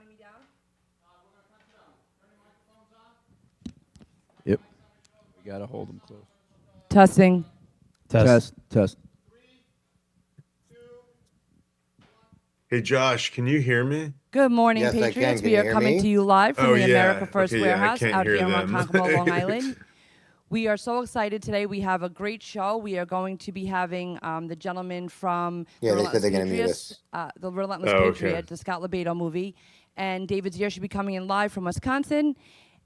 me down? Yep. We got to hold them close. Testing. Test. Hey, Josh, can you hear me? Good morning, Yes, I can. Patriots. Can We you are hear coming me? to you live from Oh, the yeah. America First Okay, yeah, I Warehouse can't out hear here in them. Ronkonkoma, Long Island. We are so excited today. We have a great show. We are going to be having the gentleman from Yeah, The they said they're gonna mute Patriots, The Relentless Oh, okay. Patriot, the Scott Lebedo movie. And David Zier should be coming in live from Wisconsin.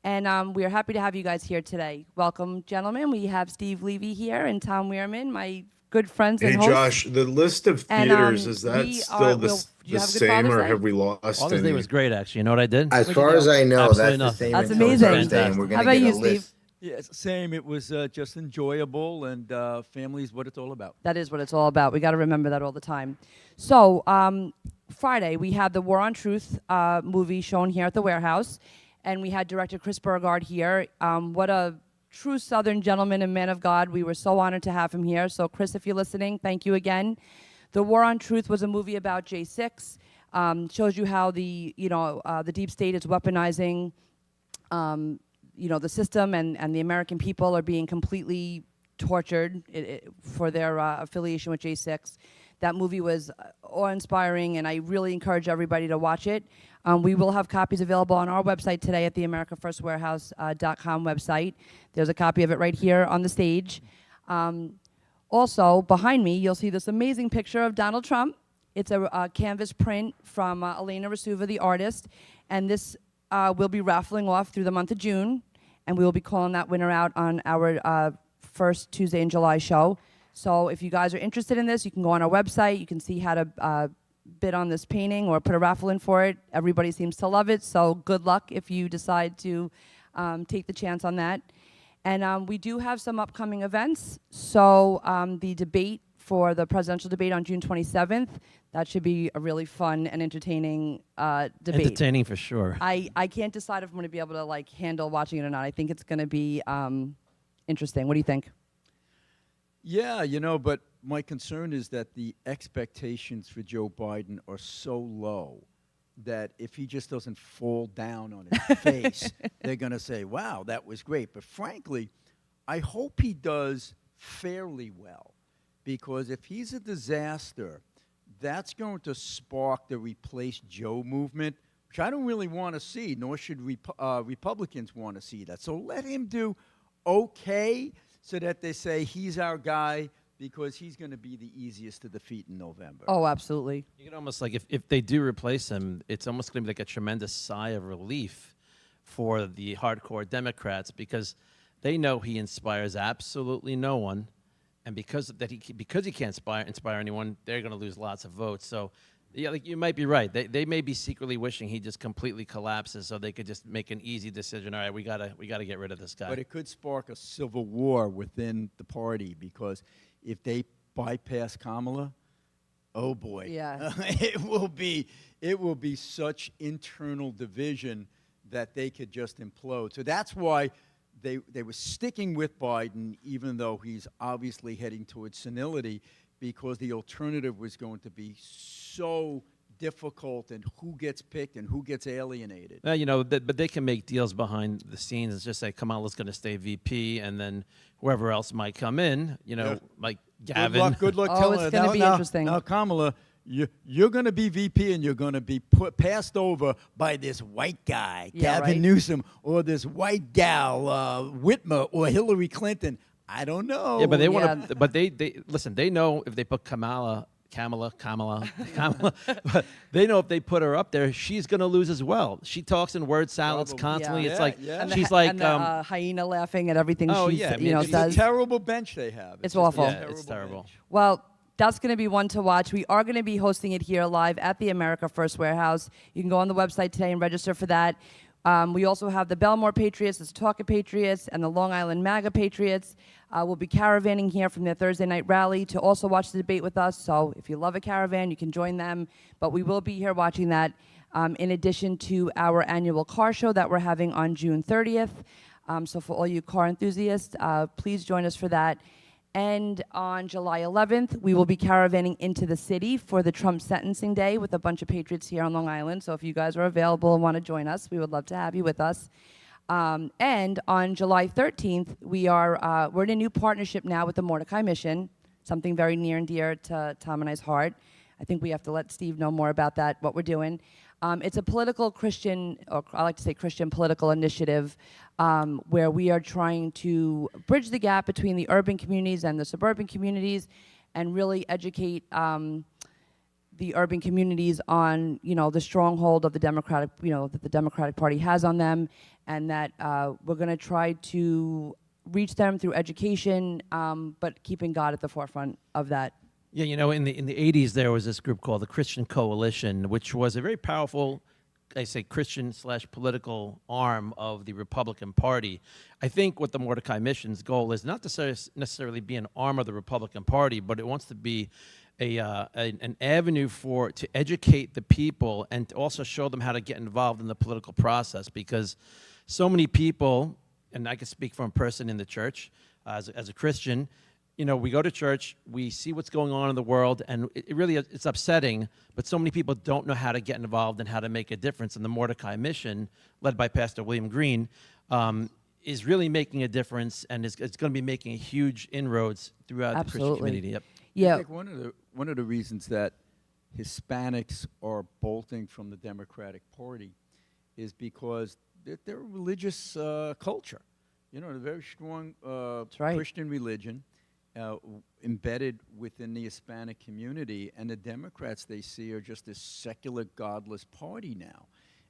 And we are happy to have you guys here today. Welcome, gentlemen. We have Steve Levy here and Tom Weirman, my good friends Hey, and hosts. Josh, the list of And, theaters, is that we still are- the, we'll- do you the have a good same, Father's or Day? have we lost Father's Day any? was great, actually. You know what I did? As What'd far you as do? I know, Absolutely that's the nothing. same That's until amazing. Thursday, and we're How going about to get you, a list. Steve? Yes, same. It was just enjoyable, and family is what it's all about. That is what it's all about. We got to remember that all the time. So Friday we had the War on Truth movie shown here at the Warehouse, and we had director Chris Burgard here. What a true Southern gentleman and man of God. We were so honored to have him here. So Chris, if you're listening, thank you again. The War on Truth was a movie about J6. Shows you how the deep state is weaponizing the system, and the American people are being completely tortured for their affiliation with J6. That movie was awe-inspiring, and I really encourage everybody to watch it. We will have copies available on our website today at the AmericaFirstWarehouse.com website. There's a copy of it right here on the stage. Also, behind me, you'll see this amazing picture of Donald Trump. It's a canvas print from Elena Rasuva, the artist, and this we'll be raffling off through the month of June, and we will be calling that winner out on our first Tuesday in July show. So if you guys are interested in this, you can go on our website. You can see how to bid on this painting or put a raffle in for it. Everybody seems to love it, so good luck if you decide to take the chance on that. And we do have some upcoming events. So the debate for the presidential debate on June 27th, that should be a really fun and entertaining debate. Entertaining for sure. I can't decide if I'm going to be able to handle watching it or not. I think it's going to be interesting. What do you think? Yeah, but my concern is that the expectations for Joe Biden are so low that if he just doesn't fall down on his face, they're going to say, wow, that was great. But frankly, I hope he does fairly well, because if he's a disaster, that's going to spark the replace Joe movement, which I don't really want to see, nor should Republicans want to see that. So let him do okay, so that they say he's our guy, because he's going to be the easiest to defeat in November. Oh, absolutely. You can almost if they do replace him, it's almost going to be like a tremendous sigh of relief for the hardcore Democrats, because they know he inspires absolutely no one, and because he can't inspire anyone, they're going to lose lots of votes. So, yeah, you might be right. They may be secretly wishing he just completely collapses, so they could just make an easy decision. All right, we gotta get rid of this guy. But it could spark a civil war within the party, because if they bypass Kamala, oh boy, Yeah. it will be such internal division that they could just implode. So that's why they were sticking with Biden, even though he's obviously heading towards senility, because the alternative was going to be so difficult, and who gets picked and who gets alienated. But they can make deals behind the scenes. It's just say Kamala's going to stay VP, and then whoever else might come in, like Gavin. Good luck Oh, telling it's her. gonna Now- be now- interesting. Now, Kamala, you're going to be VP, and you're going to be passed over by this white guy, Yeah, Gavin right. Newsom, or this white gal, Whitmer, or Hillary Clinton. I don't know. Yeah, but they Yeah. want to. But they listen. They know if they put Kamala, but they know if they put her up there, she's going to lose as well. She talks in word salads Probably. constantly. Yeah. It's Yeah, like yeah. And she's the, like and the hyena laughing at everything Oh, she yeah, I mean, it's says. a terrible bench they have. It's just a awful. Yeah, it's terrible. bench. Well, that's going to be one to watch. We are going to be hosting it here live at the America First Warehouse. You can go on the website today and register for that. We also have the Belmore Patriots, the Setauket Patriots, and the Long Island MAGA Patriots. Will be caravanning here from their Thursday night rally to also watch the debate with us. So if you love a caravan, you can join them. But we will be here watching that, in addition to our annual car show that we're having on June 30th. So for all you car enthusiasts, please join us for that. And on July 11th, we will be caravanning into the city for the Trump sentencing day with a bunch of patriots here on Long Island. So if you guys are available and want to join us, we would love to have you with us. And on July 13th, we're in a new partnership now with the Mordecai Mission, something very near and dear to Tom and I's heart. I think we have to let Steve know more about that, what we're doing. It's a political Christian, or I like to say Christian political initiative, where we are trying to bridge the gap between the urban communities and the suburban communities, and really educate the urban communities on, the stronghold of the Democratic, that the Democratic Party has on them, and that we're going to try to reach them through education, but keeping God at the forefront of that. Yeah, in the 80s, there was this group called the Christian Coalition, which was a very powerful, Christian/political arm of the Republican Party. I think what the Mordecai Mission's goal is not to necessarily be an arm of the Republican Party, but it wants to be an avenue to educate the people and to also show them how to get involved in the political process, because so many people, and I can speak from a person in the church as a Christian, we go to church, we see what's going on in the world, and it's upsetting, but so many people don't know how to get involved and how to make a difference. And the Mordecai Mission, led by Pastor William Green, is really making a difference, and it's going to be making huge inroads throughout the Christian community. Yep. Yeah. I think one of the reasons that Hispanics are bolting from the Democratic Party is because they're a religious culture. A very strong right. Christian religion. Embedded within the Hispanic community, and the Democrats they see are just this secular, godless party now.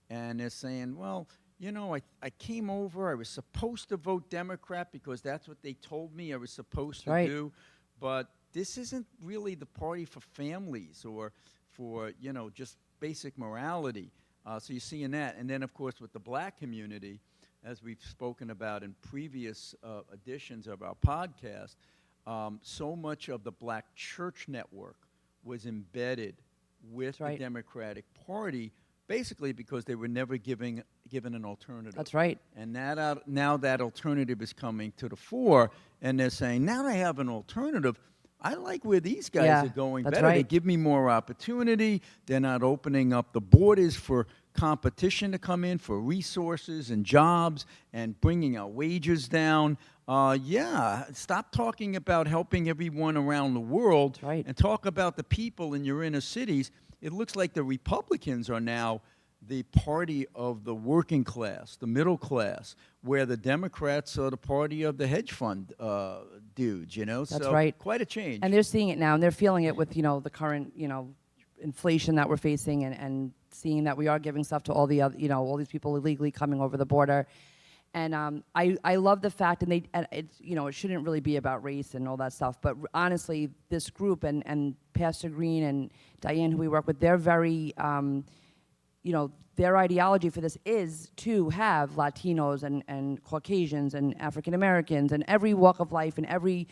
And they're saying, well, I came over, I was supposed to vote Democrat because that's what they told me I was supposed to do, but this isn't really the party for families or for, just basic morality. So you're seeing that. And then, of course, with the black community, as we've spoken about in previous editions of our podcast, so much of the black church network was embedded with the Democratic Party, basically because they were never given an alternative. That's right. And now that alternative is coming to the fore, and they're saying, now I have an alternative. I like where these guys are going better. They give me more opportunity. They're not opening up the borders for competition to come in, for resources and jobs, and bringing our wages down. Stop talking about helping everyone around the world and talk about the people in your inner cities. It looks like the Republicans are now the party of the working class, the middle class, where the Democrats are the party of the hedge fund dudes, That's so right. Quite a change. And they're seeing it now, and they're feeling it with, the current, inflation that we're facing, and seeing that we are giving stuff to all the other, all these people illegally coming over the border. And I love the fact, and it's, it shouldn't really be about race and all that stuff, but honestly, this group and Pastor Green and Diane, who we work with, they're very, their ideology for this is to have Latinos and Caucasians and African Americans and every walk of life and every,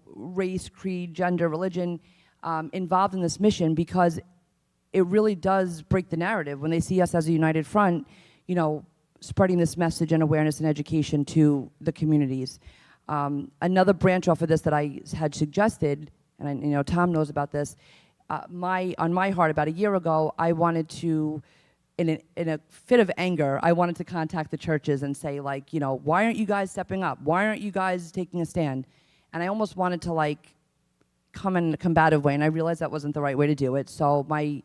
race, creed, gender, religion involved in this mission, because it really does break the narrative when they see us as a united front, spreading this message and awareness and education to the communities. Another branch off of this that I had suggested, and Tom knows about this, on my heart about a year ago, I wanted to, in a fit of anger, I wanted to contact the churches and say, why aren't you guys stepping up? Why aren't you guys taking a stand? And I almost wanted to come in a combative way, and I realized that wasn't the right way to do it. So my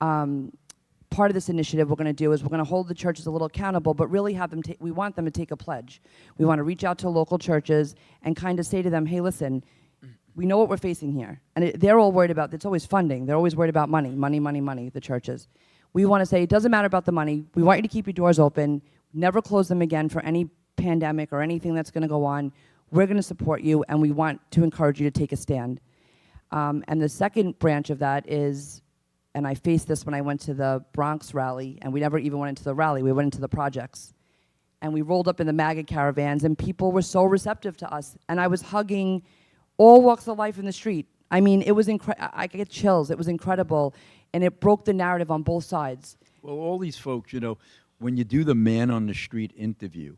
part of this initiative we're going to do is we're going to hold the churches a little accountable, but really have them we want them to take a pledge. We want to reach out to local churches and kind of say to them, hey, listen, we know what we're facing here. And they're all worried about, it's always funding. They're always worried about money, the churches. We want to say, it doesn't matter about the money. We want you to keep your doors open, never close them again for any pandemic or anything that's going to go on. We're going to support you, and we want to encourage you to take a stand. And the second branch of that is, and I faced this when I went to the Bronx rally, and we never even went into the rally, we went into the projects. And we rolled up in the MAGA caravans, and people were so receptive to us. And I was hugging all walks of life in the street. I mean, it was I get chills. It was incredible, and it broke the narrative on both sides. Well, all these folks, when you do the man on the street interview,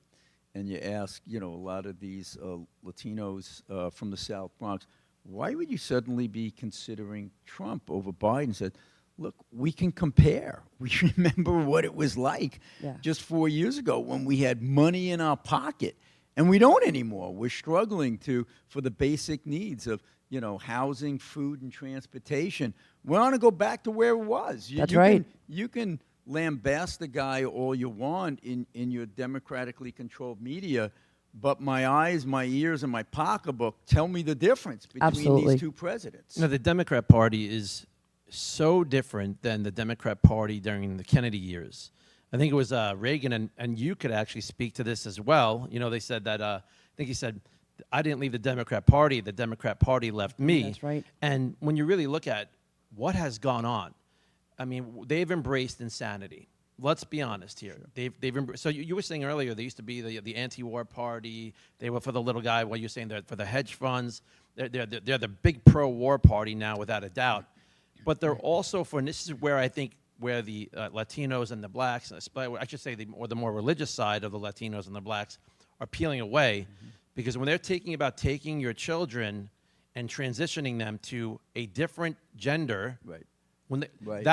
and you ask, a lot of these Latinos from the South Bronx, why would you suddenly be considering Trump over Biden? Said, look, we can compare. We remember what it was like Yeah. just 4 years ago when we had money in our pocket, and we don't anymore. We're struggling for the basic needs of housing, food, and transportation. We want to go back to where it was. That's right. You can lambast the guy all you want in your democratically controlled media, but my eyes, my ears, and my pocketbook tell me the difference between Absolutely. these two presidents. The Democrat Party is so different than the Democrat Party during the Kennedy years. I think it was Reagan, and you could actually speak to this as well. They said that, I think he said, I didn't leave the Democrat Party left me. That's right. And when you really look at what has gone on, I mean, they've embraced insanity. Let's be honest here. Sure. They've so you were saying earlier, they used to be the anti-war party. They were for the little guy. Well, you're saying they're for the hedge funds. They're the big pro-war party now, without a doubt. But they're also for, and this is where I think where the Latinos and the blacks, I should say the more religious side of the Latinos and the blacks are peeling away, because when they're taking your children and transitioning them to a different gender, Right. when they, Right.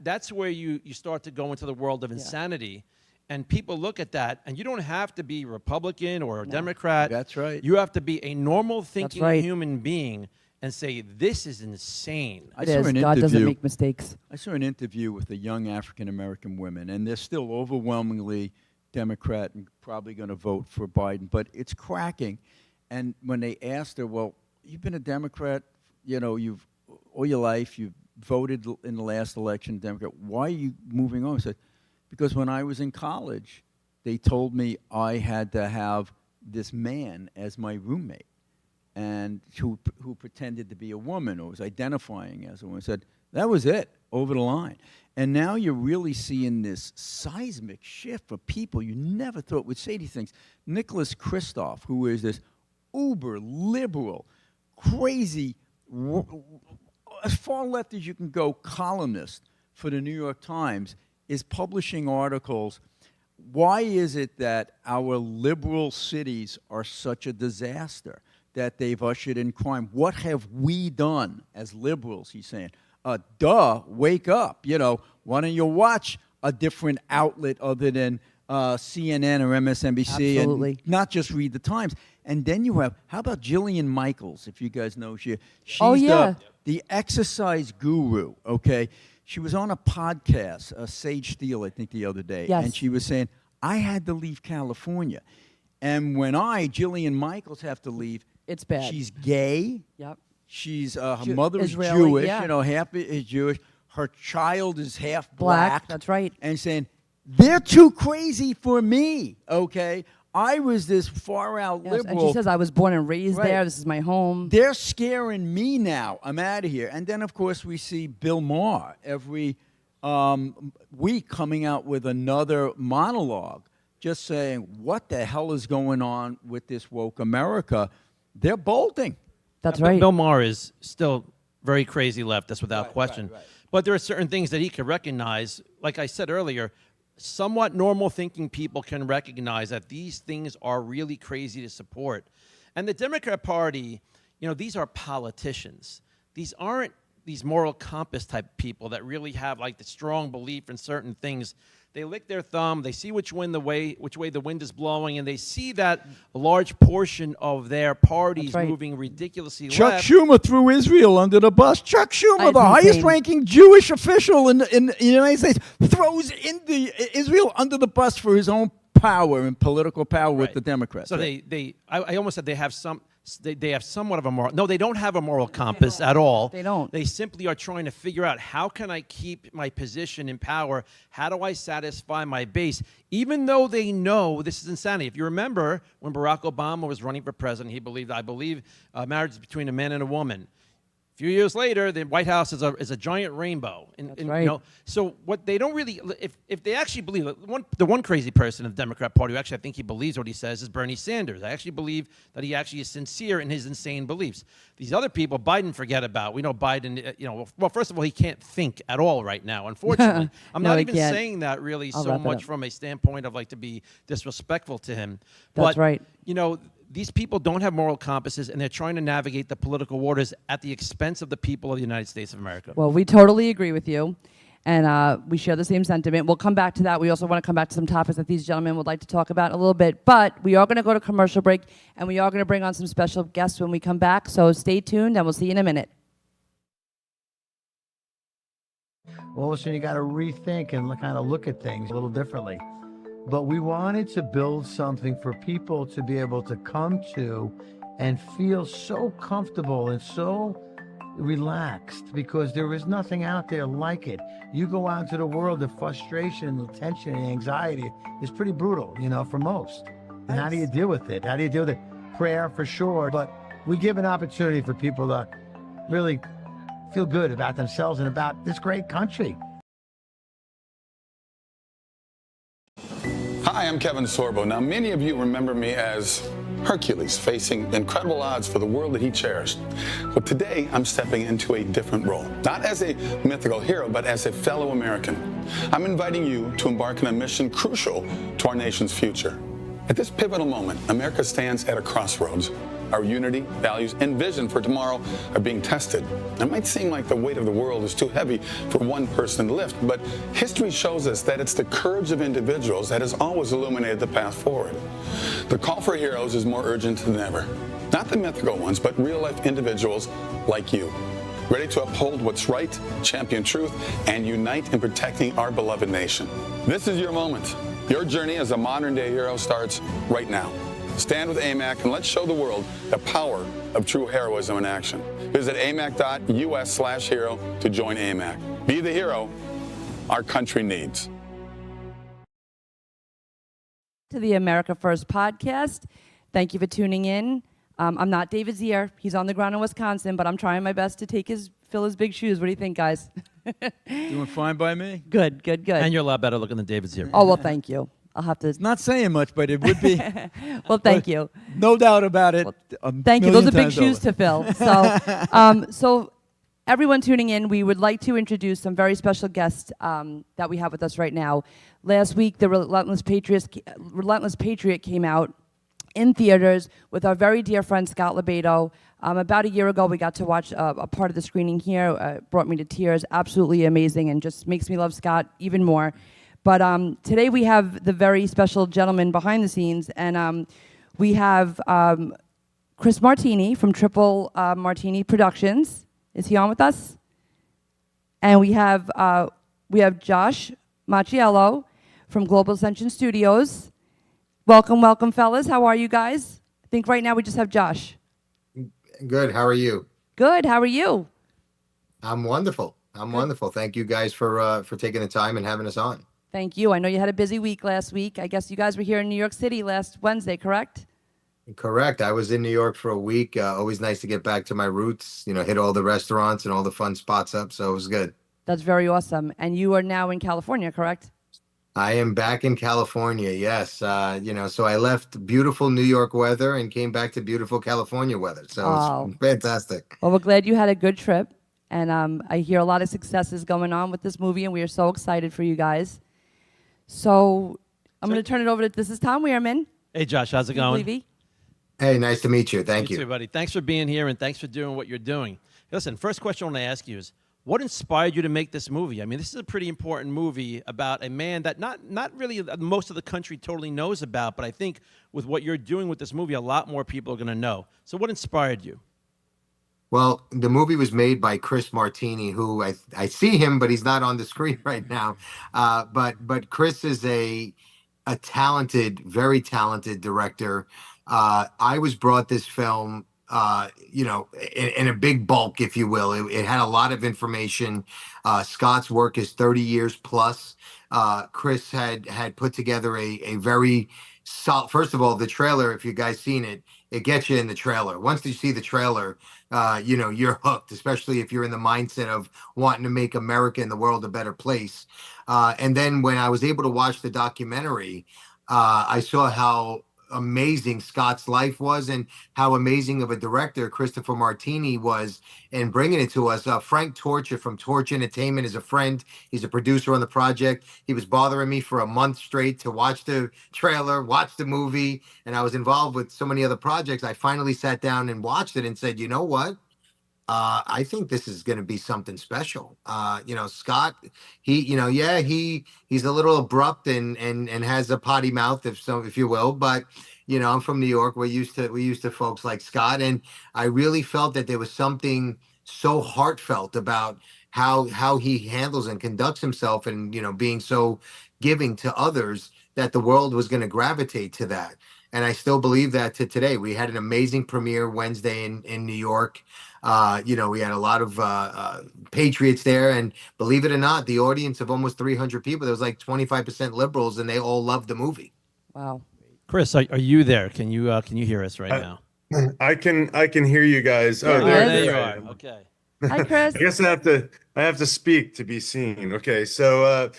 that's where you start to go into the world of insanity, and people look at that, and you don't have to be Republican or a Democrat. That's right. You have to be a normal thinking right. human being and say, this is insane. I It saw is. an God doesn't interview- make mistakes. I saw an interview with a young African-American woman, and they're still overwhelmingly Democrat and probably going to vote for Biden, but it's cracking. And when they asked her, well, you've been a Democrat, you've all your life, you've voted in the last election Democrat, why are you moving on? I said, because when I was in college, they told me I had to have this man as my roommate, and who pretended to be a woman or was identifying as a woman. I said, that was it, over the line. And now you're really seeing this seismic shift for people you never thought would say these things. Nicholas Kristof, who is this uber liberal, crazy, as far left as you can go columnist for the New York Times, is publishing articles. Why is it that our liberal cities are such a disaster, that they've ushered in crime? What have we done as liberals, he's saying? Wake up. Why don't you watch a different outlet other than CNN or MSNBC? Absolutely. And not just read the Times. And then you have, how about Jillian Michaels, if you guys know she's Oh, yeah. the exercise guru, okay? She was on a podcast, Sage Steele, I think, the other day. Yes. And she was saying, I had to leave California. And when Jillian Michaels, have to leave, It's bad. she's gay. Yep. She's her Jew- mother is Israeli, Jewish, yeah. half is Jewish. Her child is half Black, black. that's right. And saying, they're too crazy for me, okay? I was this far-out Yes. liberal. And she says, I was born and raised Right. there. This is my home. They're scaring me now. I'm out of here. And then, of course, we see Bill Maher every week coming out with another monologue, just saying, what the hell is going on with this woke America? They're bolting. That's right. Bill Maher is still very crazy leftist, without Right, question. right. But there are certain things that he can recognize. Like I said earlier, somewhat normal thinking people can recognize that these things are really crazy to support. And the Democrat Party, these are politicians. These aren't these moral compass type people that really have like the strong belief in certain things. They lick their thumb, they see which way the wind is blowing, and they see that a large portion of their parties That's right. moving ridiculously Chuck left. Schumer threw Israel under the bus. Chuck Schumer, It's the insane. highest-ranking Jewish official in the United States, throws Israel under the bus for his own power and political power with Right. the Democrats. So right? I almost said they have somewhat of a moral. No, they don't have a moral compass at all. They don't. They simply are trying to figure out, how can I keep my position in power? How do I satisfy my base? Even though they know this is insanity. If you remember, when Barack Obama was running for president, he believed, I believe, marriage is between a man and a woman. A few years later, the White House is a giant rainbow. That's You right. know, so what they don't really, if they actually believe, the one crazy person in the Democrat Party who actually I think he believes what he says is Bernie Sanders. I actually believe that he actually is sincere in his insane beliefs. These other people, Biden forget about. We know Biden, well, first of all, he can't think at all right now, unfortunately. I'm No, not he even can't. saying that really I'll so wrap it much up. from a standpoint of like to be disrespectful to him. That's But, right. These people don't have moral compasses, and they're trying to navigate the political waters at the expense of the people of the United States of America. Well, we totally agree with you, and we share the same sentiment. We'll come back to that. We also want to come back to some topics that these gentlemen would like to talk about in a little bit. But we are going to go to commercial break, and we are going to bring on some special guests when we come back. So stay tuned, and we'll see you in a minute. All of a sudden, you got to rethink and kind of look at things a little differently. But we wanted to build something for people to be able to come to and feel so comfortable and so relaxed, because there is nothing out there like it. You go out into the world, the frustration, the tension, and anxiety is pretty brutal, for most. And how do you deal with it? How do you deal with it? Prayer for sure, but we give an opportunity for people to really feel good about themselves and about this great country. Hi, I'm Kevin Sorbo. Now, many of you remember me as Hercules, facing incredible odds for the world that he cherished. But today, I'm stepping into a different role. Not as a mythical hero, but as a fellow American. I'm inviting you to embark on a mission crucial to our nation's future. At this pivotal moment, America stands at a crossroads. Our unity, values, and vision for tomorrow are being tested. It might seem like the weight of the world is too heavy for one person to lift, but history shows us that it's the courage of individuals that has always illuminated the path forward. The call for heroes is more urgent than ever. Not the mythical ones, but real-life individuals like you, ready to uphold what's right, champion truth, and unite in protecting our beloved nation. This is your moment. Your journey as a modern-day hero starts right now. Stand with AMAC and let's show the world the power of true heroism in action. Visit amac.us/hero to join AMAC. Be the hero our country needs. To the America First podcast. Thank you for tuning in. I'm not David Zier. He's on the ground in Wisconsin, but I'm trying my best to fill his big shoes. What do you think, guys? Doing fine by me. Good, good, good. And you're a lot better looking than David's here. Oh, well, thank you. I'll have to. Not saying much, but it would be. Well, thank you. No doubt about it. Thank you. Those are big shoes to fill. So everyone tuning in, we would like to introduce some very special guests that we have with us right now. Last week, The Relentless Patriot came out in theaters with our very dear friend Scott Lebedo. About a year ago, we got to watch a part of the screening here. Brought me to tears. Absolutely amazing, and just makes me love Scott even more. But today we have the very special gentleman behind the scenes, and we have Chris Martini from Triple Martini Productions. Is he on with us? And we have Josh Macchiello from Global Ascension Studios. Welcome, welcome, fellas. How are you guys? I think right now we just have Josh. Good. How are you? Good. How are you? I'm wonderful. I'm wonderful. Thank you guys for taking the time and having us on. Thank you. I know you had a busy week last week. I guess you guys were here in New York City last Wednesday, correct? Correct. I was in New York for a week. Always nice to get back to my roots. Hit all the restaurants and all the fun spots up. So it was good. That's very awesome. And you are now in California, correct? I am back in California. Yes. So I left beautiful New York weather and came back to beautiful California weather. So it's fantastic. Well, we're glad you had a good trip. And I hear a lot of successes going on with this movie, and we are so excited for you guys. So I'm going to turn it over to, this is Tom Weirman. Hey, Josh, how's it going? Levy. Hey, nice to meet you. Thank you. You too, buddy. Thanks for being here, and thanks for doing what you're doing. Listen, first question I want to ask you is, what inspired you to make this movie? I mean, this is a pretty important movie about a man that not really most of the country totally knows about, but I think with what you're doing with this movie, a lot more people are going to know. So what inspired you? Well, the movie was made by Chris Martini, who I see him, but he's not on the screen right now. But Chris is a talented, very talented director. I was brought this film, in a big bulk, if you will. It had a lot of information. Scott's work is 30 years plus. Chris had put together a very solid. First of all, the trailer, if you guys seen it, it gets you in the trailer. Once you see the trailer, you know, you're hooked, especially if you're in the mindset of wanting to make America and the world a better place. And then when I was able to watch the documentary, I saw how amazing Scott's life was and how amazing of a director Christopher Martini was in bringing it to us. Frank Torcha from Torch Entertainment is a friend. He's a producer on the project. He was bothering me for a month straight to watch the trailer, watch the movie, and I was involved with so many other projects. I finally sat down and watched it and said, you know what? I think this is going to be something special. You know, Scott, yeah, he's a little abrupt and has a potty mouth, if you will. But you know, I'm from New York. We're used to folks like Scott, and I really felt that there was something so heartfelt about how he handles and conducts himself, and you know, being so giving to others, that the world was going to gravitate to that. And I still believe that to today. We had an amazing premiere Wednesday in New York. You know, we had a lot of patriots there, and believe it or not, the audience of almost 300 people, there was like 25% liberals, and they all loved the movie. Wow. Chris, are you there? Can you hear us right now? I can hear you guys. There Oh, he There is. you I are. am. Okay. Hi, Chris. I guess I have to speak to be seen. Okay, so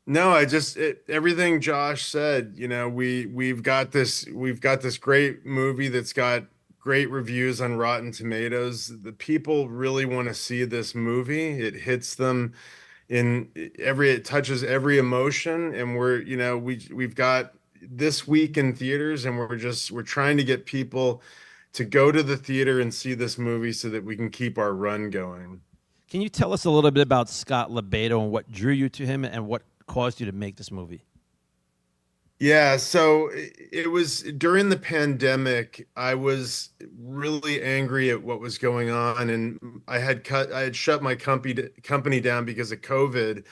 no, everything Josh said, you know, we've got this great movie that's got great reviews on Rotten Tomatoes. The people really want to see this movie. It hits them it touches every emotion, and we've got this week in theaters, and we're trying to get people to go to the theater and see this movie so that we can keep our run going. Can you tell us a little bit about Scott LoBaido and what drew you to him and what caused you to make this movie? Yeah, so it was during the pandemic. I was really angry at what was going on, and I had shut my company down because of COVID,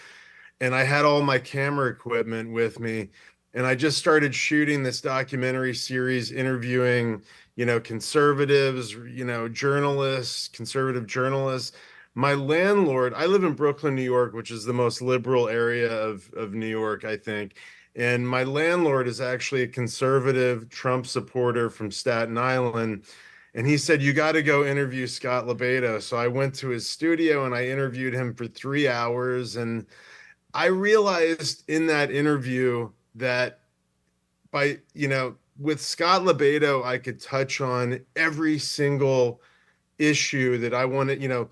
and I had all my camera equipment with me, and I just started shooting this documentary series interviewing, you know, conservatives, you know, conservative journalists. My landlord, I live in Brooklyn, New York, which is the most liberal area of New York, I think. And my landlord is actually a conservative Trump supporter from Staten Island. And he said, you got to go interview Scott LoBaido. So I went to his studio and I interviewed him for 3 hours. And I realized in that interview that with Scott LoBaido, I could touch on every single issue that I wanted. You know,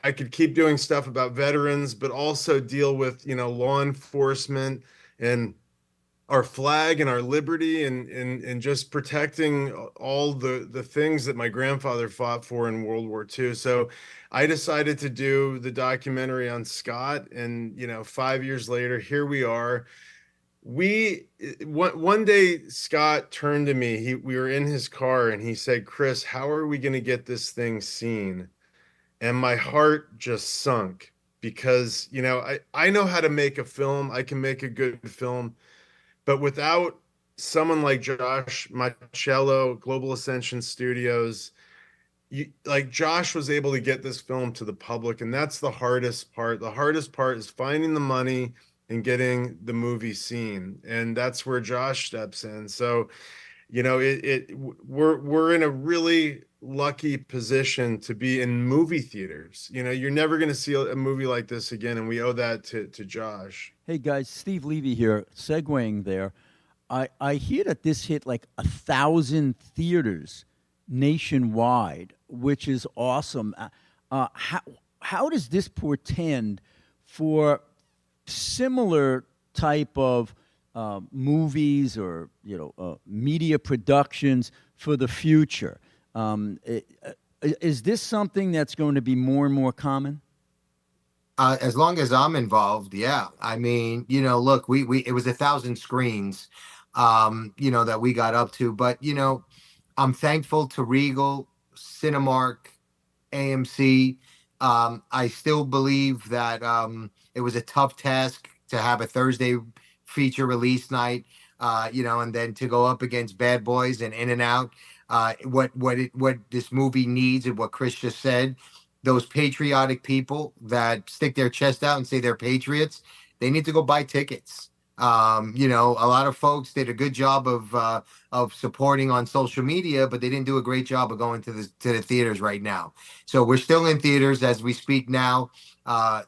I could keep doing stuff about veterans, but also deal with, you know, law enforcement and our flag and our liberty and just protecting all the things that my grandfather fought for in World War II. So I decided to do the documentary on Scott, and you know, 5 years later, here we are. One day Scott turned to me. We were in his car, and he said, "Chris, how are we going to get this thing seen?" And my heart just sunk, because you know, I know how to make a film. I can make a good film, but without someone like Josh Machello, Global Ascension Studios, like Josh was able to get this film to the public, and that's the hardest part. The hardest part is finding the money and getting the movie seen, and that's where Josh steps in. So, you know, we're in a really lucky position to be in movie theaters. You know, you're never going to see a movie like this again, and we owe that to Josh. Hey guys, Steve Levy here, segueing there. I hear that this hit like 1,000 theaters nationwide, which is awesome. How does this portend for similar type of movies or media productions for the future? Is this something that's going to be more and more common? As long as I'm involved, yeah. I mean, you know, look, it was 1,000 screens, you know, that we got up to. But, you know, I'm thankful to Regal, Cinemark, AMC. I still believe that it was a tough task to have a Thursday feature release night, you know, and then to go up against Bad Boys and In and Out. What this movie needs, and what Chris just said, those patriotic people that stick their chest out and say they're patriots, they need to go buy tickets. You know, a lot of folks did a good job of supporting on social media, but they didn't do a great job of going to the theaters right now. So we're still in theaters as we speak now.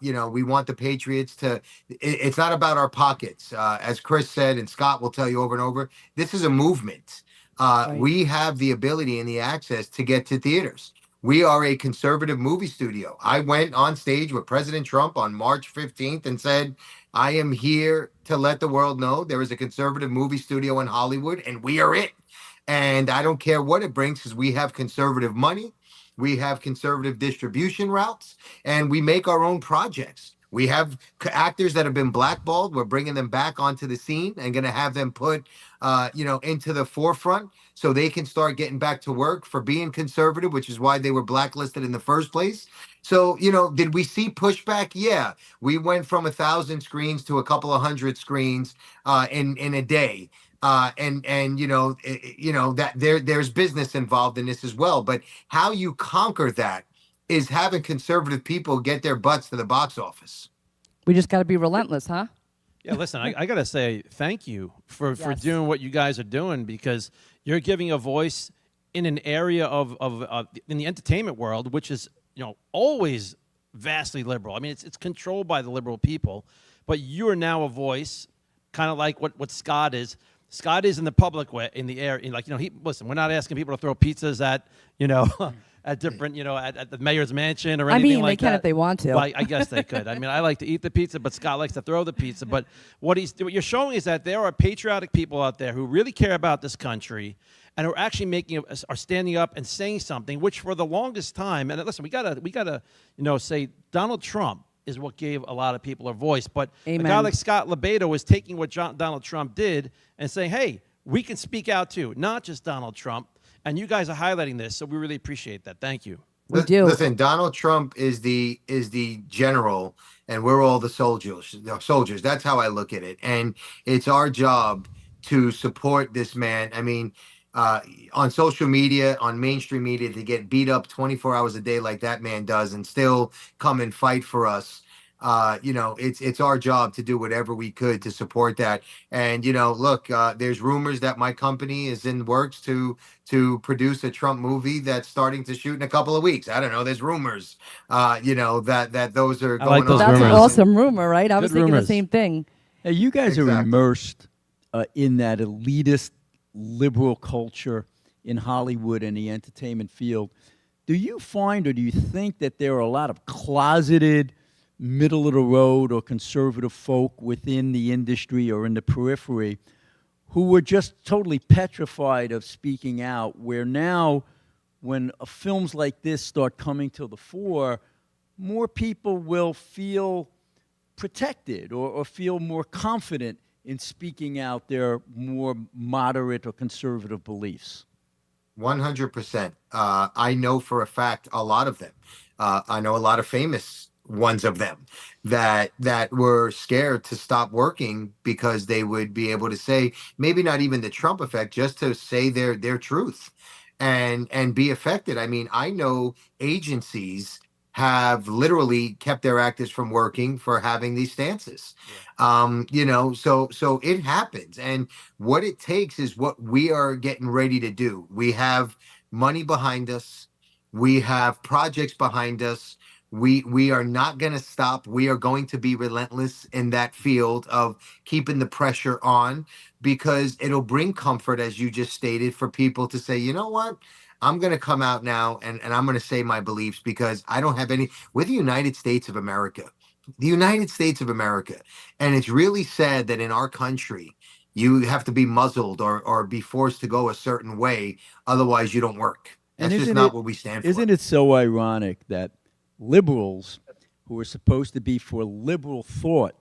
You know, we want the Patriots to. It's not about our pockets, as Chris said, and Scott will tell you over and over. This is a movement. Right. We have the ability and the access to get to theaters. We are a conservative movie studio. I went on stage with President Trump on March 15th and said, I am here to let the world know there is a conservative movie studio in Hollywood, and we are it. And I don't care what it brings because we have conservative money, we have conservative distribution routes, and we make our own projects. We have actors that have been blackballed. We're bringing them back onto the scene and going to have them put, you know, into the forefront so they can start getting back to work for being conservative, which is why they were blacklisted in the first place. So, you know, did we see pushback? Yeah, we went from 1,000 screens to a couple of hundred screens in a day. And you know that there's business involved in this as well. But how you conquer that is having conservative people get their butts to the box office. We just got to be relentless, huh? Yeah, listen, I got to say thank you for Yes. doing what you guys are doing, because you're giving a voice in an area of in the entertainment world, which is, you know, always vastly liberal. I mean, it's controlled by the liberal people, but you are now a voice, kind of like what Scott is. Scott is in the public way, in the air, like, you know, listen, we're not asking people to throw pizzas at, you know, at different, you know, at the mayor's mansion or I anything mean, like they can that. if they want to. Well, I guess they could. I mean, I like to eat the pizza, but Scott likes to throw the pizza. But what you're showing is that there are patriotic people out there who really care about this country and are actually are standing up and saying something, which for the longest time, and listen, we gotta, you know, say Donald Trump is what gave a lot of people a voice. But a guy Amen. like Scott Lebedo is taking what Donald Trump did and saying, hey, we can speak out too, not just Donald Trump. And you guys are highlighting this, so we really appreciate that. Thank you. We do. Listen, Donald Trump is the general, and we're all the soldiers. Soldiers. That's how I look at it, and it's our job to support this man. I mean, on social media, on mainstream media, to get beat up 24 hours a day like that man does, and still come and fight for us. You know, it's our job to do whatever we could to support that. And you know, look, there's rumors that my company is in works to produce a Trump movie that's starting to shoot in a couple of weeks. I don't know. There's rumors, you know, that those are I going like those on. That's an rumors. awesome rumor, right? I was Good thinking rumors. the same thing. Hey, you guys are Exactly. immersed in that elitist liberal culture in Hollywood and the entertainment field. Do you find, or do you think that there are a lot of closeted, middle of the road or conservative folk within the industry or in the periphery who were just totally petrified of speaking out, where now when films like this start coming to the fore, more people will feel protected or feel more confident in speaking out their more moderate or conservative beliefs? 100%. I know for a fact a lot of them. I know a lot of famous ones of them that were scared to stop working because they would be able to say, maybe not even the Trump effect, just to say their truth and be affected. I mean, I know agencies have literally kept their actors from working for having these stances. You know, so it happens, and what it takes is what we are getting ready to do. We have money behind us, we have projects behind us. We are not going to stop. We are going to be relentless in that field of keeping the pressure on, because it'll bring comfort, as you just stated, for people to say, you know what, I'm going to come out now and I'm going to say my beliefs, because I don't have any. We're the United States of America. The United States of America. And it's really sad that in our country, you have to be muzzled or be forced to go a certain way. Otherwise, you don't work. And That's just isn't not it- what we stand for. Isn't it so ironic that liberals, who are supposed to be for liberal thought,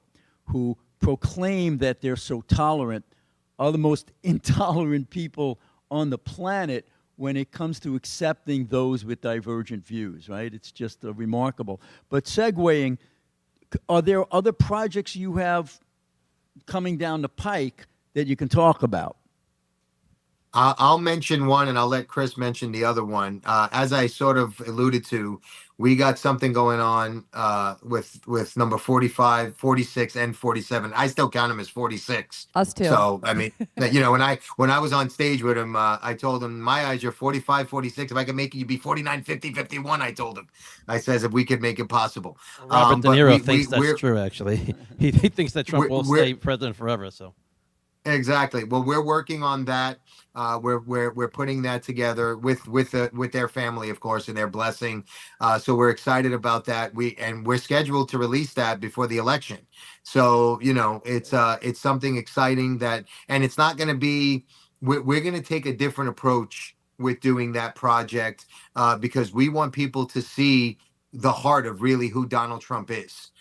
who proclaim that they're so tolerant, are the most intolerant people on the planet when it comes to accepting those with divergent views, right? It's just remarkable. But segueing, are there other projects you have coming down the pike that you can talk about? I'll mention one and I'll let Chris mention the other one. As I sort of alluded to, we got something going on with number 45, 46, and 47. I still count him as 46. Us too. So, I mean, you know, when I was on stage with him, I told him, my eyes, you're 45, 46. If I could make it, you'd be 49, 50, 51, I told him. I says, if we could make it possible. Robert De But Niro we- thinks we're- that's true. Actually, he thinks that Trump will we're- stay president forever. So. Exactly. Well, we're working on that. We're putting that together with their family, of course, and their blessing. So we're excited about that. We're scheduled to release that before the election. So you know, it's something exciting and it's not going to be. We're going to take a different approach with doing that project because we want people to see the heart of really who Donald Trump is.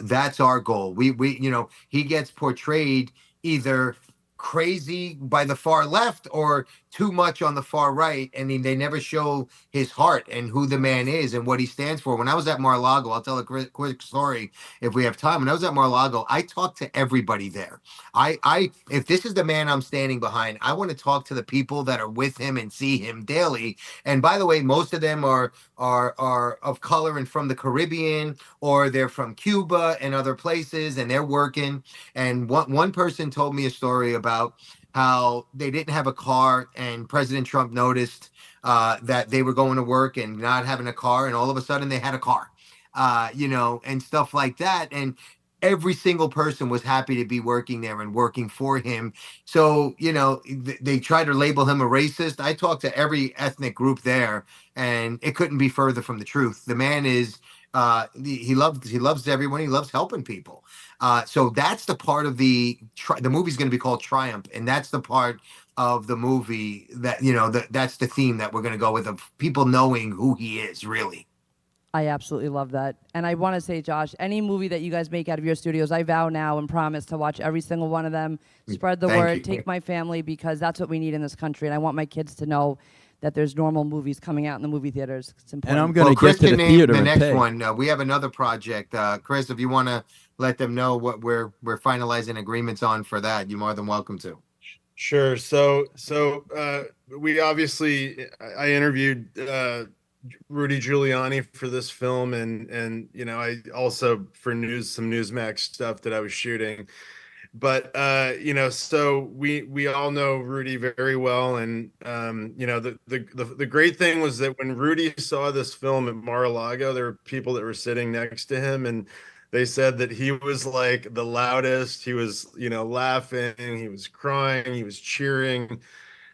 That's our goal. We you know, he gets portrayed either crazy by the far left or too much on the far right, and they never show his heart and who the man is and what he stands for. When I was at Mar-a-Lago, I'll tell a quick story if we have time. When I was at Mar-a-Lago, I talked to everybody there. If this is the man I'm standing behind, I want to talk to the people that are with him and see him daily. And by the way, most of them are of color and from the Caribbean, or they're from Cuba and other places, and they're working. And one person told me a story about how they didn't have a car, and President Trump noticed that they were going to work and not having a car, and all of a sudden they had a car, you know, and stuff like that. And every single person was happy to be working there and working for him. So, you know, they try to label him a racist. I talked to every ethnic group there, and it couldn't be further from the truth. The man is he loves everyone. He loves helping people. So that's the part of the movie's going to be called Triumph, and that's the part of the movie that, you know, that's the theme that we're going to go with, of people knowing who he is really. I absolutely love that. And I want to say, Josh, any movie that you guys make out of your studios, I vow now and promise to watch every single one of them, spread the Thank word, you. take my family, because that's what we need in this country. And I want my kids to know that there's normal movies coming out in the movie theaters. It's important. And I'm going to Chris get to can the name theater the and next pay. one. We have another project. Chris, if you want to let them know what we're finalizing agreements on for that, you're more than welcome to. Sure. So we obviously, I interviewed Rudy Giuliani for this film, and you know, I also for some Newsmax stuff that I was shooting. But you know, so we all know Rudy very well, and you know, the great thing was that when Rudy saw this film at Mar-a-Lago, there were people that were sitting next to him, and they said that he was like the loudest. He was, you know, laughing, he was crying, he was cheering.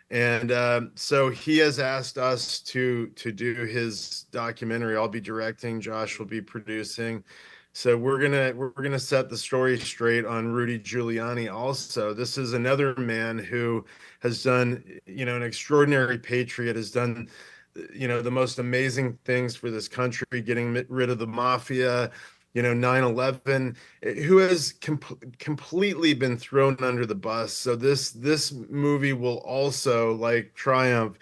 And so he has asked us to do his documentary. I'll be directing, Josh will be producing. So we're gonna set the story straight on Rudy Giuliani also. This is another man who has done, you know, an extraordinary patriot, has done, you know, the most amazing things for this country, getting rid of the mafia, you know, 9/11, who has completely been thrown under the bus. So this movie will also, like Triumph,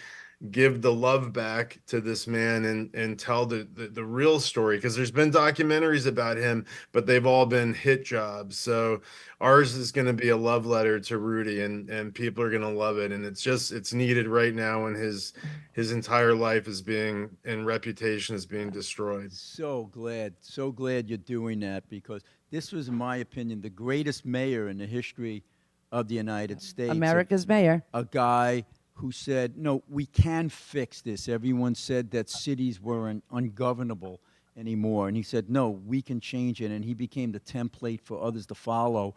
give the love back to this man and tell the real story, because there's been documentaries about him, but they've all been hit jobs. So ours is going to be a love letter to Rudy, and people are going to love it. And it's needed right now when his entire life is being, and reputation is being destroyed. So glad you're doing that, because this was, in my opinion, the greatest mayor in the history of the United States. America's mayor. A guy who said, no, we can fix this. Everyone said that cities were ungovernable anymore. And he said, no, we can change it. And he became the template for others to follow.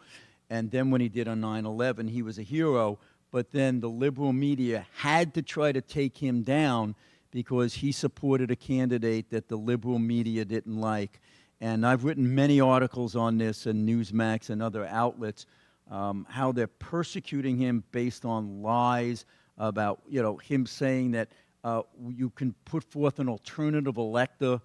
And then when he did on 9/11, he was a hero. But then the liberal media had to try to take him down because he supported a candidate that the liberal media didn't like. And I've written many articles on this in Newsmax and other outlets, how they're persecuting him based on lies about, you know, him saying that you can put forth an alternative elector.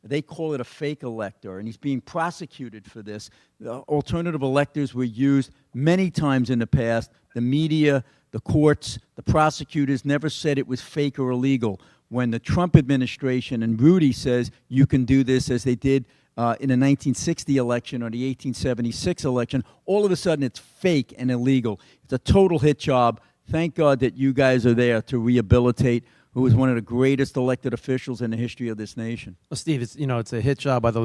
They call it a fake elector, and he's being prosecuted for this. Alternative electors were used many times in the past. The media, the courts, the prosecutors never said it was fake or illegal. When the Trump administration and Rudy says you can do this, as they did in the 1960 election or the 1876 election, all of a sudden it's fake and illegal. It's a total hit job. Thank God that you guys are there to rehabilitate who was one of the greatest elected officials in the history of this nation. Well, Steve, it's a hit job by the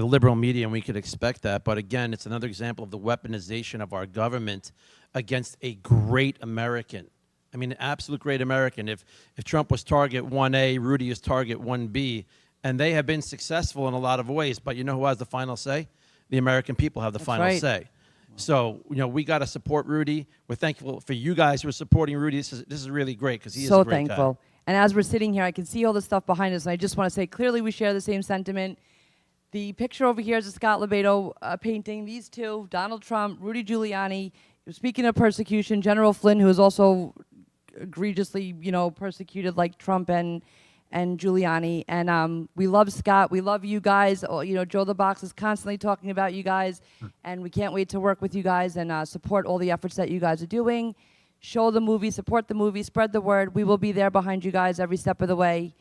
liberal media, and we could expect that. But again, it's another example of the weaponization of our government against a great American. I mean, an absolute great American. If Trump was target 1A, Rudy is target 1B, and they have been successful in a lot of ways. But you know who has the final say? The American people have the final right. say. So, we got to support Rudy. We're thankful for you guys who are supporting Rudy. This is really great because he is So a great thankful. guy. And as we're sitting here, I can see all the stuff behind us, and I just want to say clearly we share the same sentiment. The picture over here is a Scott Lebedo painting. These two, Donald Trump, Rudy Giuliani. Speaking of persecution, General Flynn, who is also egregiously, persecuted like Trump and Giuliani. And we love Scott. We love you guys. Joe the Box is constantly talking about you guys, and we can't wait to work with you guys and support all the efforts that you guys are doing. Show the movie, support the movie, spread the word. We will be there behind you guys every step of the way.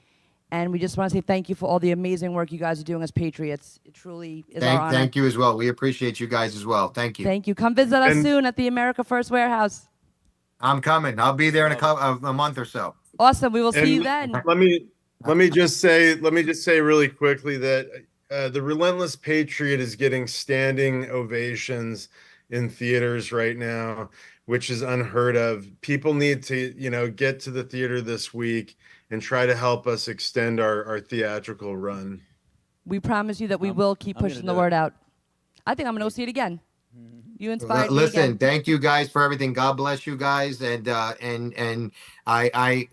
And we just want to say thank you for all the amazing work you guys are doing as patriots. It truly is our honor. Thank you as well. We appreciate you guys as well. Thank you. Thank you. Come visit us And- soon at the America First Warehouse. I'm coming. I'll be there in a month or so. Awesome. We will see you And then. let me just say really quickly that the Relentless Patriot is getting standing ovations in theaters right now, which is unheard of. People need to, get to the theater this week and try to help us extend our theatrical run. We promise you that we will keep I'm gonna pushing the do word out. I think I'm going to go see it again. You inspired me Listen, again. thank you guys for everything. God bless you guys, and I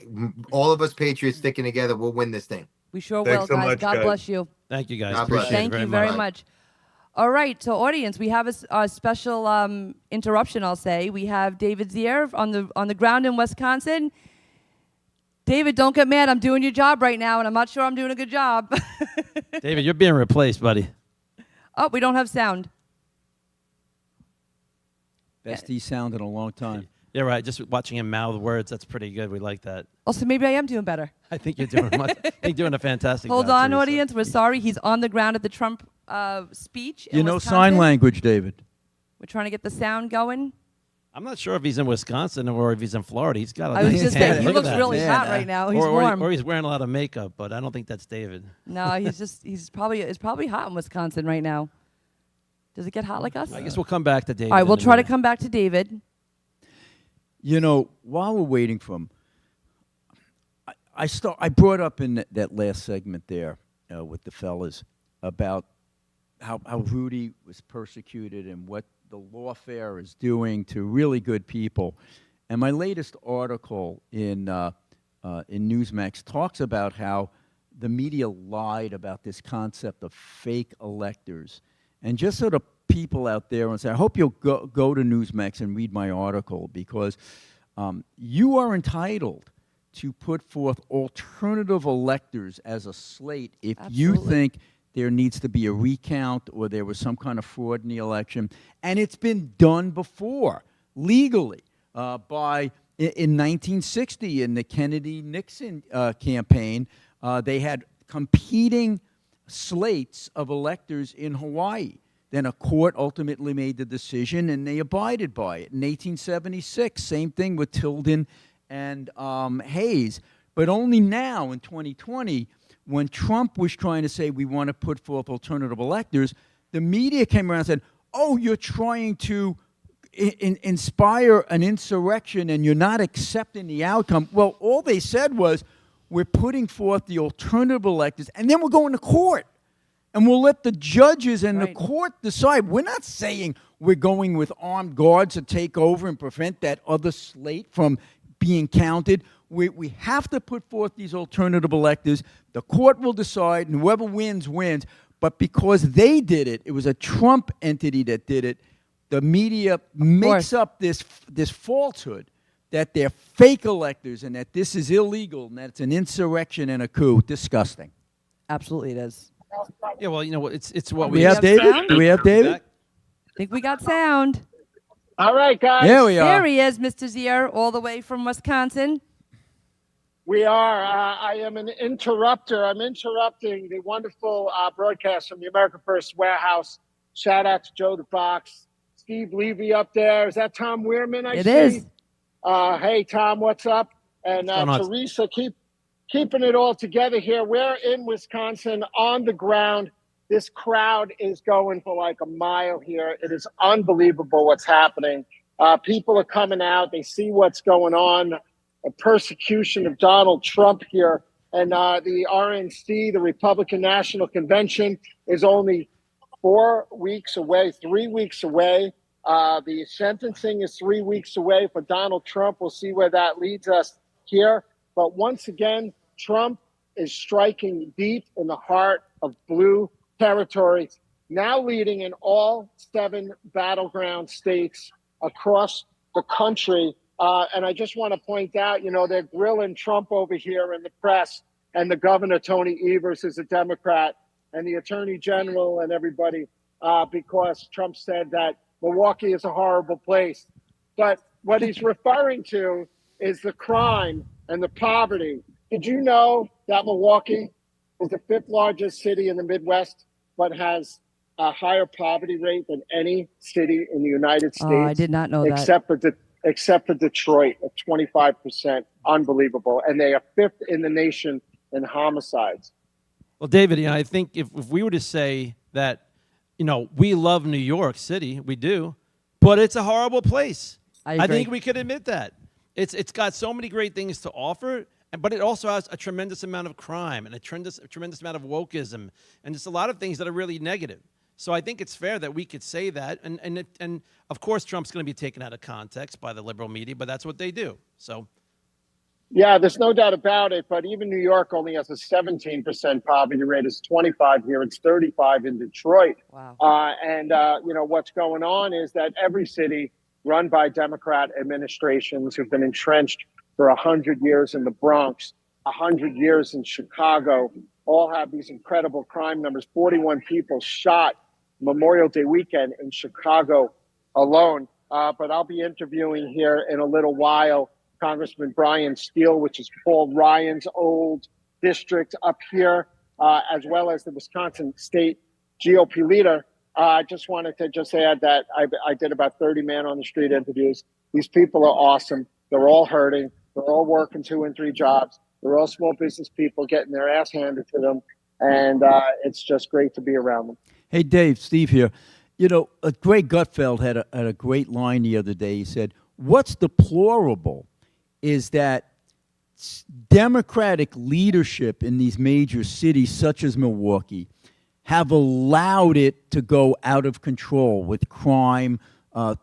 all of us Patriots sticking together, we'll win this thing. We sure Thanks will, so guys. much, God guys. bless you. Thank you, guys. God bless. Appreciate it Thank you very very much. much. All right, so audience, we have a special interruption. I'll say we have David Zier on the ground in Wisconsin. David, don't get mad. I'm doing your job right now, and I'm not sure I'm doing a good job. David, you're being replaced, buddy. Oh, we don't have sound. Best he sound in a long time. Yeah, right. Just watching him mouth words, that's pretty good. We like that. Also, maybe I am doing better. I think you're doing a fantastic Hold job. on, Teresa. audience. We're sorry. He's on the ground at the Trump speech. You in know Wisconsin. sign language, David. We're trying to get the sound going. I'm not sure if he's in Wisconsin or if he's in Florida. He's got a I was nice just tan. saying, he Look at looks that. really Yeah, hot right now. He's or, warm. or he's wearing a lot of makeup, but I don't think that's David. No, it's probably hot in Wisconsin right now. Does it get hot like us? I guess we'll come back to David. All right, in we'll a try to minute. come back to David. While we're waiting for him, I brought up in that last segment there with the fellas about how Rudy was persecuted and what the lawfare is doing to really good people. And my latest article in Newsmax talks about how the media lied about this concept of fake electors. And just so the people out there and say, I hope you'll go to Newsmax and read my article, because you are entitled to put forth alternative electors as a slate if you Absolutely. think there needs to be a recount or there was some kind of fraud in the election. And it's been done before, legally, in 1960 in the Kennedy-Nixon campaign. They had competing slates of electors in Hawaii. Then a court ultimately made the decision, and they abided by it. In 1876, same thing with Tilden and Hayes. But only now, in 2020, when Trump was trying to say we want to put forth alternative electors, the media came around and said, oh, you're trying to inspire an insurrection and you're not accepting the outcome. Well, all they said was, we're putting forth the alternative electors, and then we're going to court. And we'll let the judges and Right. the court decide. We're not saying we're going with armed guards to take over and prevent that other slate from being counted. We have to put forth these alternative electors. The court will decide, and whoever wins, wins. But because they did it, it was a Trump entity that did it, the media makes up this falsehood that they're fake electors and that this is illegal and that it's an insurrection and a coup. Disgusting. Absolutely, it is. Yeah, well, you know what? It's what We we have have David? sound? Do we have David? I think we got sound. All right, guys. There we There are. he is, Mr. Zier, all the way from Wisconsin. We are. I am an interrupter. I'm interrupting the wonderful broadcast from the America First Warehouse. Shout out to Joe the Box, Steve Levy up there. Is that Tom Weirman? I It see. is. Hey, Tom, what's up? And What's going on? Teresa, keeping it all together here. We're in Wisconsin on the ground. This crowd is going for like a mile here. It is unbelievable what's happening. People are coming out. They see what's going on. A persecution of Donald Trump here. And the RNC, the Republican National Convention, is only 4 weeks away, 3 weeks away. The sentencing is 3 weeks away for Donald Trump. We'll see where that leads us here. But once again, Trump is striking deep in the heart of blue territory, now leading in all 7 battleground states across the country. And I just want to point out, they're grilling Trump over here in the press, and the governor, Tony Evers, is a Democrat, and the attorney general and everybody, because Trump said that Milwaukee is a horrible place. But what he's referring to is the crime and the poverty. Did you know that Milwaukee is the 5th largest city in the Midwest, but has a higher poverty rate than any city in the United States? Oh, I did not know that. Except for Detroit at 25%. Unbelievable. And they are 5th in the nation in homicides. Well, David, I think if we were to say that, we love New York City, we do, but it's a horrible place. I I agree. think we could admit that. It's got so many great things to offer, but it also has a tremendous amount of crime and a tremendous amount of wokeism and just a lot of things that are really negative. So I think it's fair that we could say that. And of course, Trump's going to be taken out of context by the liberal media, but that's what they do. So. Yeah, there's no doubt about it. But even New York only has a 17% poverty rate. It's 25 here. It's 35 in Detroit. Wow. What's going on is that every city run by Democrat administrations who've been entrenched for 100 years in the Bronx, 100 years in Chicago, all have these incredible crime numbers. 41 people shot Memorial Day weekend in Chicago alone. But I'll be interviewing here in a little while Congressman Brian Steele, which is Paul Ryan's old district up here, as well as the Wisconsin State GOP leader. I just wanted to add that I did about 30 man on the street interviews. These people are awesome. They're all hurting. They're all working 2 and 3 jobs. They're all small business people getting their ass handed to them. And it's just great to be around them. Hey, Dave, Steve here. Greg Gutfeld had a great line the other day. He said, what's deplorable is that Democratic leadership in these major cities, such as Milwaukee, have allowed it to go out of control with crime,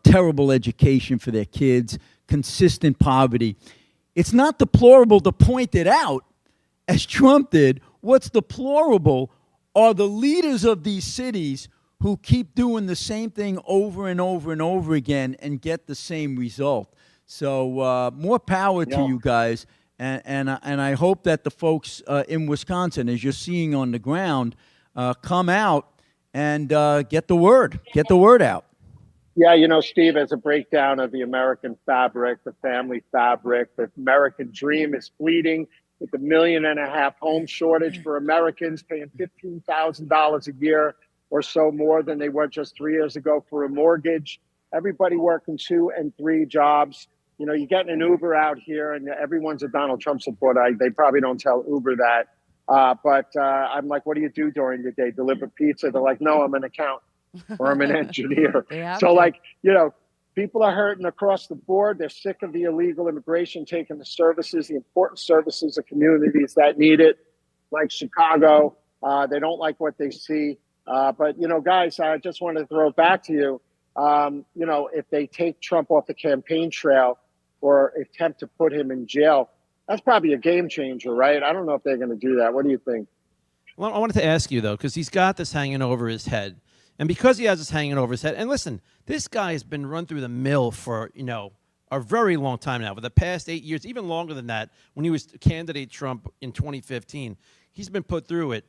terrible education for their kids, consistent poverty. It's not deplorable to point it out, as Trump did. What's deplorable are the leaders of these cities who keep doing the same thing over and over and over again and get the same result. So more power to you guys, and I hope that the folks in Wisconsin, as you're seeing on the ground, come out and get the word out. Yeah, Steve, as a breakdown of the American fabric, the family fabric, the American dream is fleeting with the 1.5 million home shortage for Americans paying $15,000 a year or so more than they were just 3 years ago for a mortgage. Everybody working 2 and 3 jobs. You're getting an Uber out here, and everyone's a Donald Trump supporter. They probably don't tell Uber that. But I'm like, what do you do during the day? Deliver pizza? They're like, no, I'm an accountant or I'm an engineer. So people are hurting across the board. They're sick of the illegal immigration taking the services, the important services of communities that need it, like Chicago. They don't like what they see. But guys, I just wanted to throw it back to you. If they take Trump off the campaign trail or attempt to put him in jail, that's probably a game changer, right? I don't know if they're going to do that. What do you think? Well, I wanted to ask you, though, because he's got this hanging over his head. And because he has this hanging over his head, and listen, this guy has been run through the mill for, a very long time now. For the past 8 years, even longer than that, when he was candidate Trump in 2015, he's been put through it.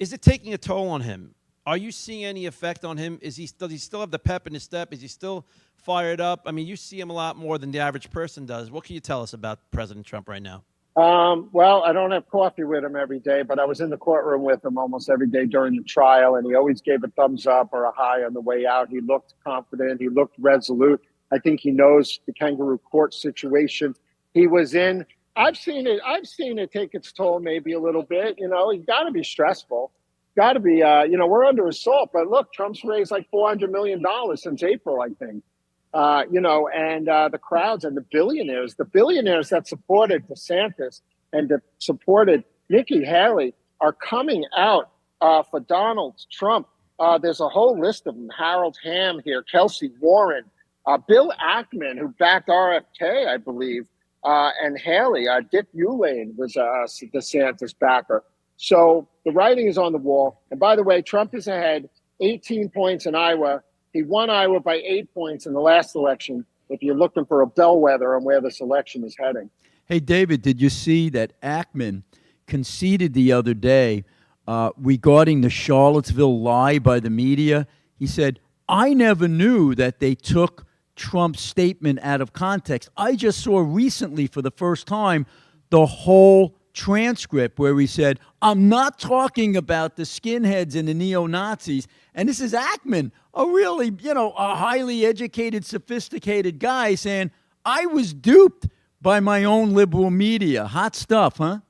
Is it taking a toll on him? Are you seeing any effect on him? Does he still have the pep in his step? Is he still fired up? I mean, you see him a lot more than the average person does. What can you tell us about President Trump right now? Well, I don't have coffee with him every day, but I was in the courtroom with him almost every day during the trial, and he always gave a thumbs up or a high on the way out. He looked confident. He looked resolute. I think he knows the kangaroo court situation he was in. I've seen it. I've seen it take its toll, maybe a little bit. You know, you got to be stressful. Got to be. You know, we're under assault. But look, Trump's raised like $400 million since April, I think. You know, and the crowds and the billionaires that supported DeSantis and that supported Nikki Haley are coming out for Donald Trump. There's a whole list of them. Harold Hamm here, Kelsey Warren, Bill Ackman, who backed RFK, I believe, and Haley. Dick Uihlein was a DeSantis backer. So the writing is on the wall. And by the way, Trump is ahead, 18 points in Iowa. He won Iowa by 8 points in the last election, if you're looking for a bellwether on where this election is heading. Hey, David, did you see that Ackman conceded the other day regarding the Charlottesville lie by the media? He said, I never knew that they took Trump's statement out of context. I just saw recently for the first time the whole transcript where he said, I'm not talking about the skinheads and the neo-Nazis. And this is Ackman, a really, a highly educated, sophisticated guy saying, I was duped by my own liberal media. Hot stuff, huh?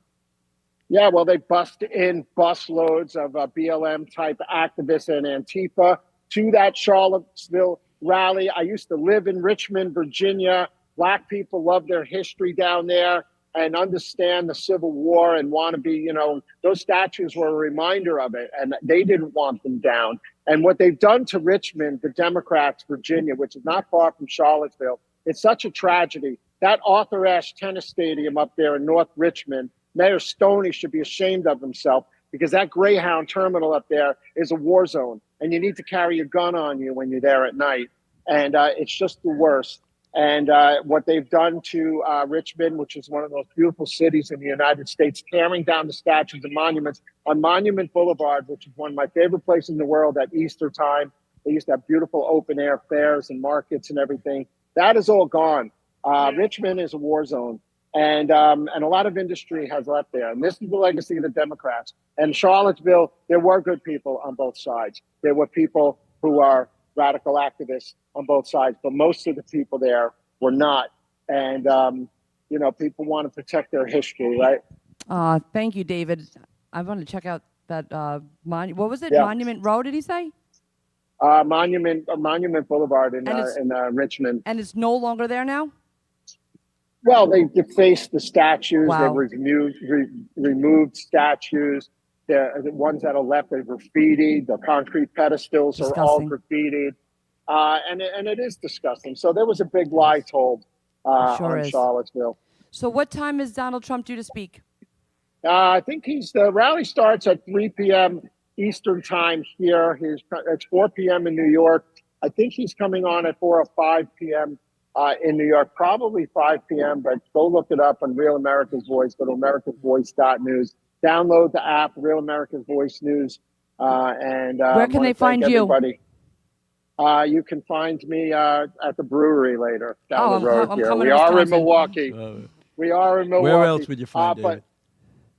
Yeah, well, they bust in busloads of BLM-type activists and Antifa to that Charlottesville rally. I used to live in Richmond, Virginia. Black people love their history down there and understand the Civil War and want to be, those statues were a reminder of it, and they didn't want them down. And what they've done to Richmond, the Democrats, Virginia, which is not far from Charlottesville, it's such a tragedy. That Arthur Ashe Tennis Stadium up there in North Richmond, Mayor Stoney should be ashamed of himself because that Greyhound terminal up there is a war zone, and you need to carry a gun on you when you're there at night. And it's just the worst. And what they've done to Richmond, which is one of the most beautiful cities in the United States, tearing down the statues and monuments on Monument Boulevard, which is one of my favorite places in the world at Easter time. They used to have beautiful open air fairs and markets and everything. That is all gone. Richmond is a war zone. And a lot of industry has left there. And this is the legacy of the Democrats. And Charlottesville, there were good people on both sides. There were people who are radical activists on both sides, but most of the people there were not. And, people want to protect their history, right? Thank you, David. I want to check out that what was it? Yeah. Monument Road, did he say? Monument Boulevard in Richmond. And it's no longer there now? Well, they defaced the statues. Wow. They removed statues. The ones that are left are graffitied. The concrete pedestals are all graffitied. And it is disgusting. So there was a big lie told on Charlottesville. So what time is Donald Trump due to speak? I think the rally starts at 3 p.m. Eastern time here. It's 4 p.m. in New York. I think he's coming on at 4 or 5 p.m. In New York, probably 5 p.m., but go look it up on Real America's Voice. Go to americasvoice.news. Download the app, Real America's Voice News. And where can they find you? You can find me at the brewery later down the road here. We are in Milwaukee. We are in Milwaukee. Where else would you find David?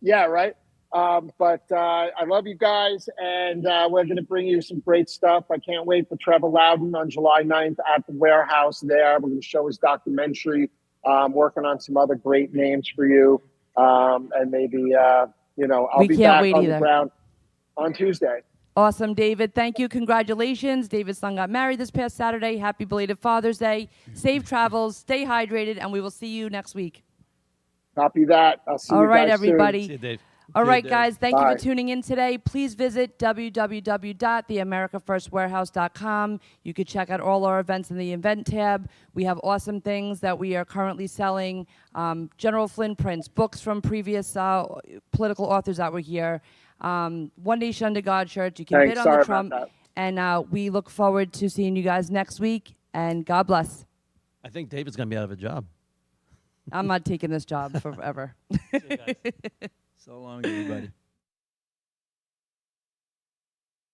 Yeah, right. But I love you guys, and we're going to bring you some great stuff. I can't wait for Trevor Loudon on July 9th at the Warehouse there. We're going to show his documentary. Working on some other great names for you. And maybe, I'll be back on the ground on Tuesday. Awesome, David. Thank you. Congratulations. David's son got married this past Saturday. Happy belated Father's Day. Safe travels. Stay hydrated, and we will see you next week. Copy that. I'll see you guys All right, everybody. See you, Dave. All right, guys, thank you for tuning in today. Please visit www.theamericafirstwarehouse.com. You can check out all our events in the event tab. We have awesome things that we are currently selling. General Flynn prints, books from previous political authors that were here. One Nation Under God shirts. You can bid on the Trump. And we look forward to seeing you guys next week. And God bless. I think David's going to be out of a job. I'm not taking this job forever. So long, everybody.